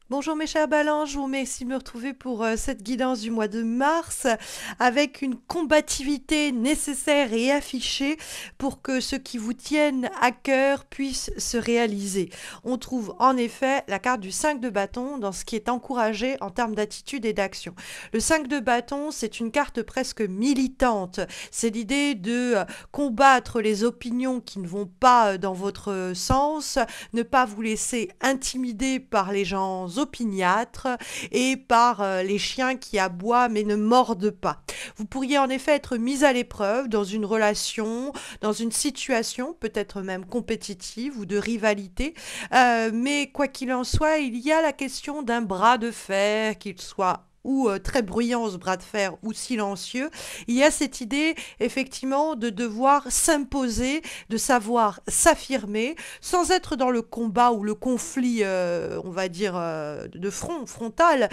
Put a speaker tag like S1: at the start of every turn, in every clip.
S1: Bonjour mes chers balances, je vous remercie de me retrouver pour cette guidance du mois de mars avec une combativité nécessaire et affichée pour que ce qui vous tienne à cœur puisse se réaliser. On trouve en effet la carte du 5 de bâton dans ce qui est encouragé en termes d'attitude et d'action. Le 5 de bâton, c'est une carte presque militante. C'est l'idée de combattre les opinions qui ne vont pas dans votre sens, ne pas vous laisser intimider par les gens opiniâtres et par les chiens qui aboient mais ne mordent pas. Vous pourriez en effet être mis à l'épreuve dans une relation, dans une situation peut-être même compétitive ou de rivalité, mais quoi qu'il en soit, il y a la question d'un bras de fer, qu'il soit ou très bruyant ce bras de fer ou silencieux, il y a cette idée effectivement de devoir s'imposer, de savoir s'affirmer sans être dans le combat ou le conflit, on va dire, de front, frontal,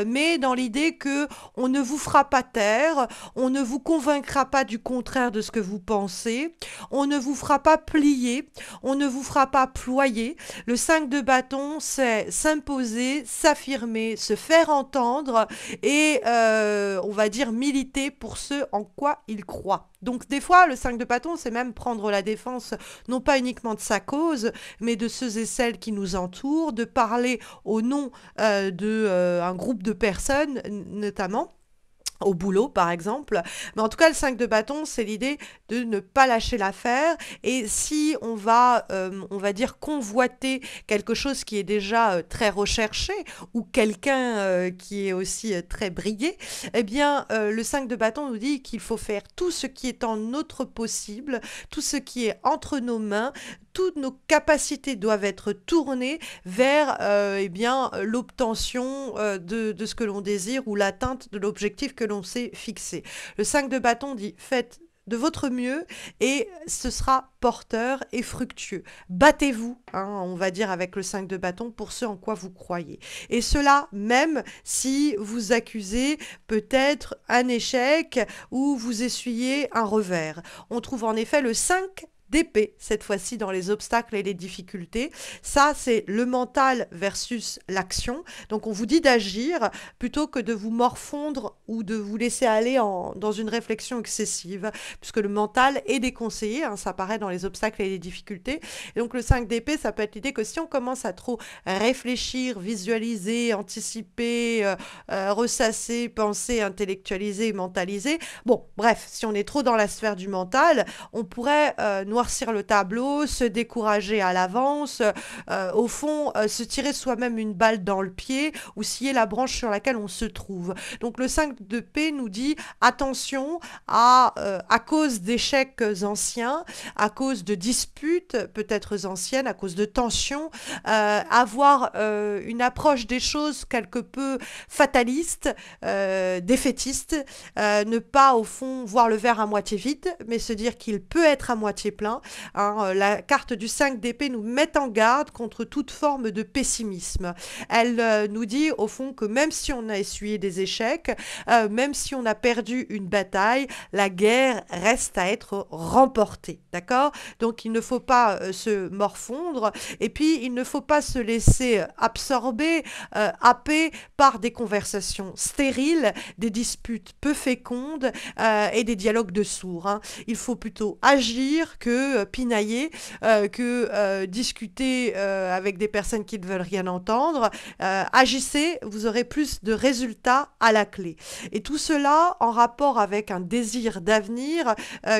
S1: mais dans l'idée que on ne vous fera pas taire, on ne vous convaincra pas du contraire de ce que vous pensez, on ne vous fera pas plier, on ne vous fera pas ployer. Le 5 de bâton, c'est s'imposer, s'affirmer, se faire entendre et on va dire militer pour ce en quoi il croit. Donc des fois, le 5 de bâton, c'est même prendre la défense non pas uniquement de sa cause, mais de ceux et celles qui nous entourent, de parler au nom d'un groupe de personnes notamment au boulot par exemple. Mais en tout cas, le 5 de bâton, c'est l'idée de ne pas lâcher l'affaire. Et si on va dire, convoiter quelque chose qui est déjà très recherché ou quelqu'un qui est aussi très brillé, eh bien, le 5 de bâton nous dit qu'il faut faire tout ce qui est en notre possible, tout ce qui est entre nos mains, toutes nos capacités doivent être tournées vers eh bien, l'obtention de ce que l'on désire ou l'atteinte de l'objectif que l'on s'est fixé. Le 5 de bâton dit faites de votre mieux et ce sera porteur et fructueux. Battez-vous, hein, on va dire avec le 5 de bâton, pour ce en quoi vous croyez. Et cela même si vous accusez peut-être un échec ou vous essuyez un revers. On trouve en effet le 5 d'épée, cette fois-ci dans les obstacles et les difficultés. Ça, c'est le mental versus l'action. Donc on vous dit d'agir plutôt que de vous morfondre ou de vous laisser aller dans une réflexion excessive, puisque le mental est déconseillé, hein, ça apparaît dans les obstacles et les difficultés. Et donc le 5 d'épée, ça peut être l'idée que si on commence à trop réfléchir, visualiser, anticiper, ressasser, penser, intellectualiser, mentaliser, bon, bref, si on est trop dans la sphère du mental, on pourrait noircir le tableau, se décourager à l'avance, au fond, se tirer soi-même une balle dans le pied ou scier la branche sur laquelle on se trouve. Donc le 5 de paix nous dit attention à cause d'échecs anciens, à cause de disputes peut-être anciennes, à cause de tensions, avoir une approche des choses quelque peu fataliste, défaitiste, ne pas au fond voir le verre à moitié vide, mais se dire qu'il peut être à moitié plein. Hein, la carte du 5 d'épée nous met en garde contre toute forme de pessimisme. Elle nous dit au fond que même si on a essuyé des échecs, même si on a perdu une bataille, la guerre reste à être remportée. D'accord? Donc il ne faut pas se morfondre et puis il ne faut pas se laisser absorber, happer par des conversations stériles, des disputes peu fécondes et des dialogues de sourds. Hein. Il faut plutôt agir que pinailler, que discuter avec des personnes qui ne veulent rien entendre. Agissez, vous aurez plus de résultats à la clé. Et tout cela en rapport avec un désir d'avenir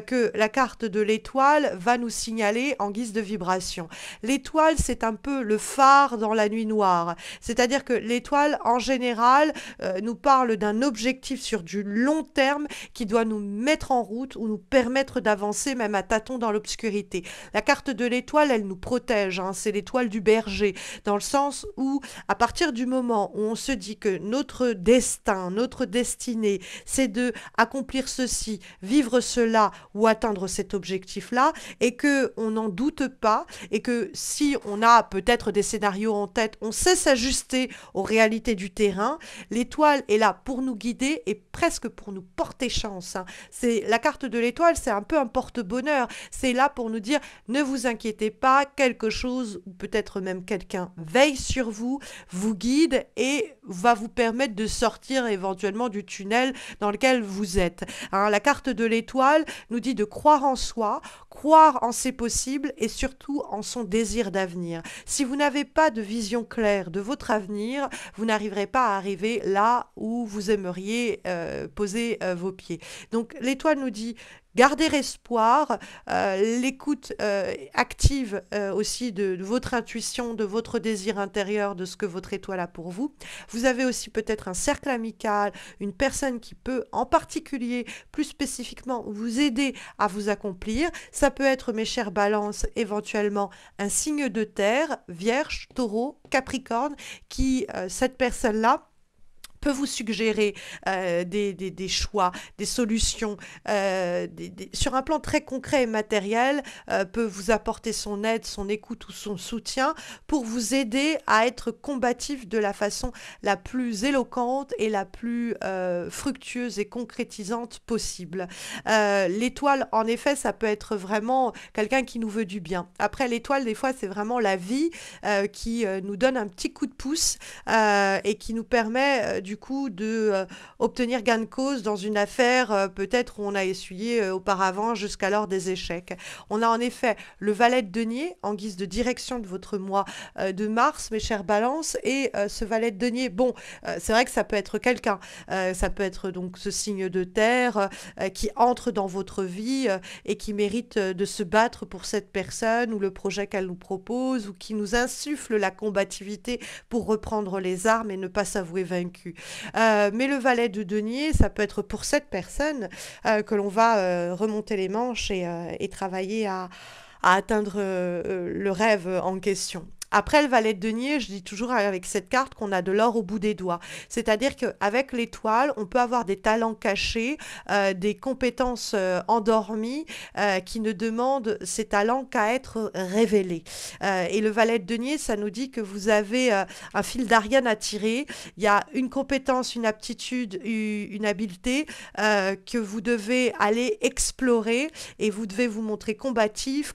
S1: que la carte de l'étoile va nous signaler en guise de vibration. L'étoile, c'est un peu le phare dans la nuit noire. C'est-à-dire que l'étoile, en général, nous parle d'un objectif sur du long terme qui doit nous mettre en route ou nous permettre d'avancer même à tâtons dans l'obscurité. La carte de l'étoile, elle nous protège, hein, c'est l'étoile du berger, dans le sens où, à partir du moment où on se dit que notre destin, notre destinée, c'est de accomplir ceci, vivre cela ou atteindre cet objectif-là, et que on n'en doute pas, et que si on a peut-être des scénarios en tête, on sait s'ajuster aux réalités du terrain, l'étoile est là pour nous guider et presque pour nous porter chance. Hein. C'est la carte de l'étoile, c'est un peu un porte-bonheur. C'est est là pour nous dire ne vous inquiétez pas, quelque chose ou peut-être même quelqu'un veille sur vous, vous guide et va vous permettre de sortir éventuellement du tunnel dans lequel vous êtes. Hein, la carte de l'étoile nous dit de croire en soi, croire en ses possibles et surtout en son désir d'avenir. Si vous n'avez pas de vision claire de votre avenir, vous n'arriverez pas à arriver là où vous aimeriez poser vos pieds. Donc l'étoile nous dit garder espoir, l'écoute active aussi de votre intuition, de votre désir intérieur, de ce que votre étoile a pour vous. Vous avez aussi peut-être un cercle amical, une personne qui peut en particulier, plus spécifiquement, vous aider à vous accomplir. Ça peut être, mes chers balances, éventuellement un signe de terre, Vierge, Taureau, Capricorne, qui, cette personne-là, peut vous suggérer des choix, des solutions, sur un plan très concret et matériel, peut vous apporter son aide, son écoute ou son soutien pour vous aider à être combatif de la façon la plus éloquente et la plus fructueuse et concrétisante possible. L'étoile, en effet, ça peut être vraiment quelqu'un qui nous veut du bien. Après, l'étoile, des fois, c'est vraiment la vie qui nous donne un petit coup de pouce et qui nous permet du coup de obtenir gain de cause dans une affaire peut-être où on a essuyé auparavant jusqu'alors des échecs. On a en effet le valet de denier en guise de direction de votre mois de mars, mes chers balances, et ce valet de denier, bon, c'est vrai que ça peut être quelqu'un, ça peut être donc ce signe de terre qui entre dans votre vie et qui mérite de se battre pour cette personne ou le projet qu'elle nous propose ou qui nous insuffle la combativité pour reprendre les armes et ne pas s'avouer vaincu. Mais le valet de denier, ça peut être pour cette personne que l'on va remonter les manches et travailler à atteindre le rêve en question. Après le valet de denier, je dis toujours avec cette carte qu'on a de l'or au bout des doigts. C'est-à-dire qu'avec l'étoile, on peut avoir des talents cachés, des compétences endormies qui ne demandent ces talents qu'à être révélés. Et le valet de denier, ça nous dit que vous avez un fil d'Ariane à tirer. Il y a une compétence, une aptitude, une habileté que vous devez aller explorer et vous devez vous montrer combatif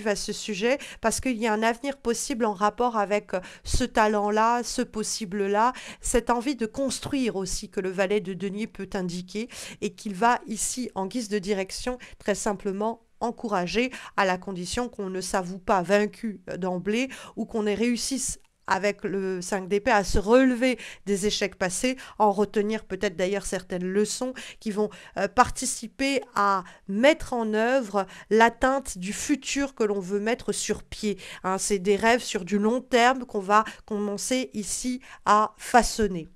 S1: à ce sujet parce qu'il y a un avenir possible en rapport avec ce talent-là, ce possible-là, cette envie de construire aussi que le valet de denier peut indiquer et qu'il va ici, en guise de direction, très simplement encourager à la condition qu'on ne s'avoue pas vaincu d'emblée ou qu'on ait réussi avec le 5 d'épée à se relever des échecs passés, en retenir peut-être d'ailleurs certaines leçons qui vont participer à mettre en œuvre l'atteinte du futur que l'on veut mettre sur pied. Hein, c'est des rêves sur du long terme qu'on va commencer ici à façonner.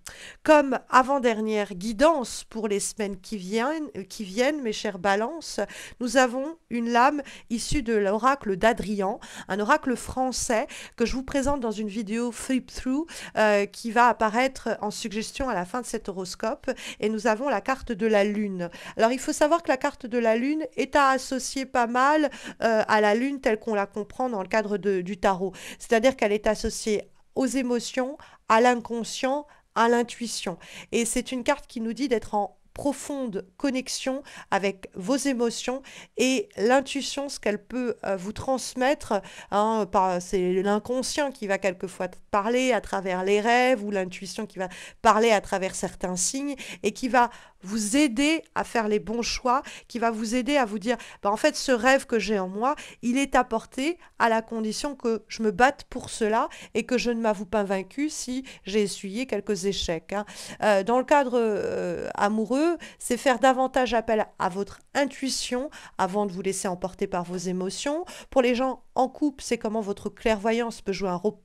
S1: Comme avant-dernière guidance pour les semaines qui viennent, mes chères balances, nous avons une lame issue de l'oracle d'Adrian, un oracle français que je vous présente dans une vidéo Flip Through qui va apparaître en suggestion à la fin de cet horoscope, et nous avons la carte de la lune. Alors il faut savoir que la carte de la lune est à associer pas mal à la lune telle qu'on la comprend dans le cadre du tarot, c'est-à-dire qu'elle est associée aux émotions, à l'inconscient, à l'intuition, et c'est une carte qui nous dit d'être en profonde connexion avec vos émotions et l'intuition, ce qu'elle peut vous transmettre. Hein, c'est l'inconscient qui va quelquefois parler à travers les rêves ou l'intuition qui va parler à travers certains signes et qui va vous aider à faire les bons choix, qui va vous aider à vous dire en fait ce rêve que j'ai en moi, il est apporté à la condition que je me batte pour cela et que je ne m'avoue pas vaincu si j'ai essuyé quelques échecs. Hein. Dans le cadre amoureux, c'est faire davantage appel à votre intuition avant de vous laisser emporter par vos émotions. Pour les gens en couple, c'est comment votre clairvoyance peut jouer un rôle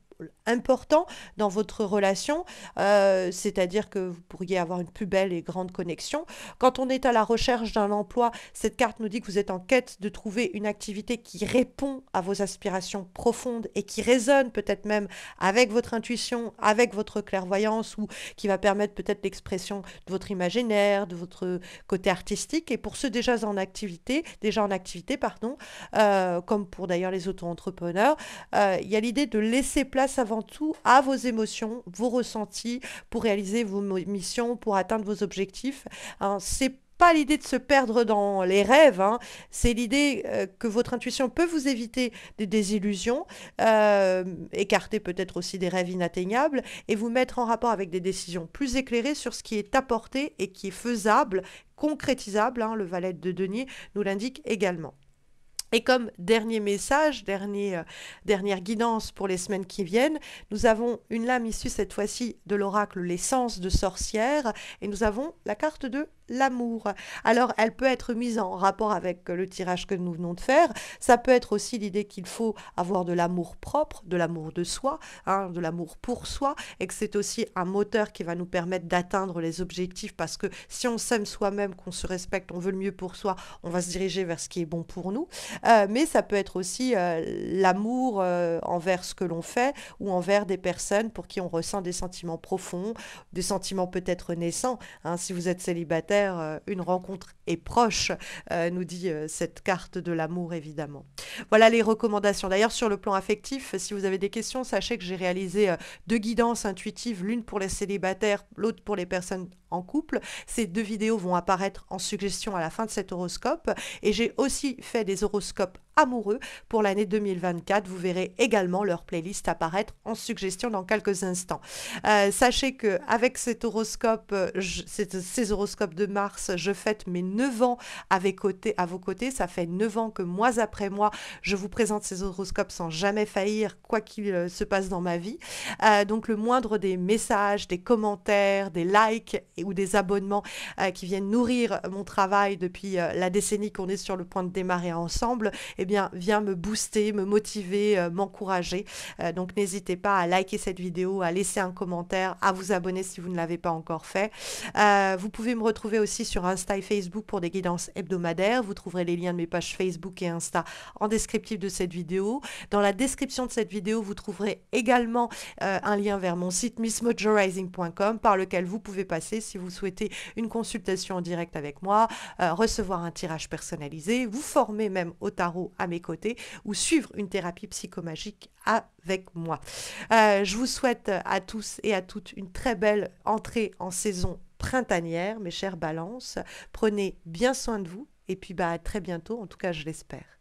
S1: important dans votre relation, c'est-à-dire que vous pourriez avoir une plus belle et grande connexion. Quand on est à la recherche d'un emploi, cette carte nous dit que vous êtes en quête de trouver une activité qui répond à vos aspirations profondes et qui résonne peut-être même avec votre intuition, avec votre clairvoyance ou qui va permettre peut-être l'expression de votre imaginaire, de votre côté artistique. Et pour ceux déjà en activité, comme pour d'ailleurs les auto-entrepreneurs, il y a l'idée de laisser place avant tout à vos émotions, vos ressentis pour réaliser vos missions, pour atteindre vos objectifs. Hein, c'est pas l'idée de se perdre dans les rêves, hein. C'est l'idée que votre intuition peut vous éviter des désillusions, écarter peut-être aussi des rêves inatteignables et vous mettre en rapport avec des décisions plus éclairées sur ce qui est à portée et qui est faisable, concrétisable, hein, le valet de denier nous l'indique également. Et comme dernier message, dernière guidance pour les semaines qui viennent, nous avons une lame issue cette fois-ci de l'oracle l'essence de sorcière et nous avons la carte de l'amour. Alors, elle peut être mise en rapport avec le tirage que nous venons de faire. Ça peut être aussi l'idée qu'il faut avoir de l'amour propre, de l'amour de soi, hein, de l'amour pour soi, et que c'est aussi un moteur qui va nous permettre d'atteindre les objectifs parce que si on s'aime soi-même, qu'on se respecte, on veut le mieux pour soi, on va se diriger vers ce qui est bon pour nous. Mais ça peut être aussi l'amour envers ce que l'on fait ou envers des personnes pour qui on ressent des sentiments profonds, des sentiments peut-être naissants, hein. Si vous êtes célibataire, une rencontre est proche, nous dit cette carte de l'amour évidemment. Voilà les recommandations. D'ailleurs, sur le plan affectif, si vous avez des questions, sachez que j'ai réalisé 2 guidances intuitives, l'une pour les célibataires, l'autre pour les personnes en couple. Ces 2 vidéos vont apparaître en suggestion à la fin de cet horoscope. Et j'ai aussi fait des horoscopes amoureux pour l'année 2024. Vous verrez également leur playlist apparaître en suggestion dans quelques instants. Sachez qu'avec cet horoscope, ces horoscopes de Mars, je fête mes 9 ans à vos côtés. Ça fait 9 ans que mois après mois, je vous présente ces horoscopes sans jamais faillir, quoi qu'il se passe dans ma vie. Donc le moindre des messages, des commentaires, des likes ou des abonnements qui viennent nourrir mon travail depuis la décennie qu'on est sur le point de démarrer ensemble, eh bien, vient me booster, me motiver, m'encourager. Donc n'hésitez pas à liker cette vidéo, à laisser un commentaire, à vous abonner si vous ne l'avez pas encore fait. Vous pouvez me retrouver aussi sur Insta et Facebook pour des guidances hebdomadaires. Vous trouverez les liens de mes pages Facebook et Insta en descriptif de cette vidéo. Dans la description de cette vidéo, vous trouverez également un lien vers mon site missmojorising.com par lequel vous pouvez passer si vous souhaitez une consultation en direct avec moi, recevoir un tirage personnalisé, vous former même au tarot à mes côtés ou suivre une thérapie psychomagique avec moi. Je vous souhaite à tous et à toutes une très belle entrée en saison printanière, mes chères balances. Prenez bien soin de vous et puis à très bientôt, en tout cas je l'espère.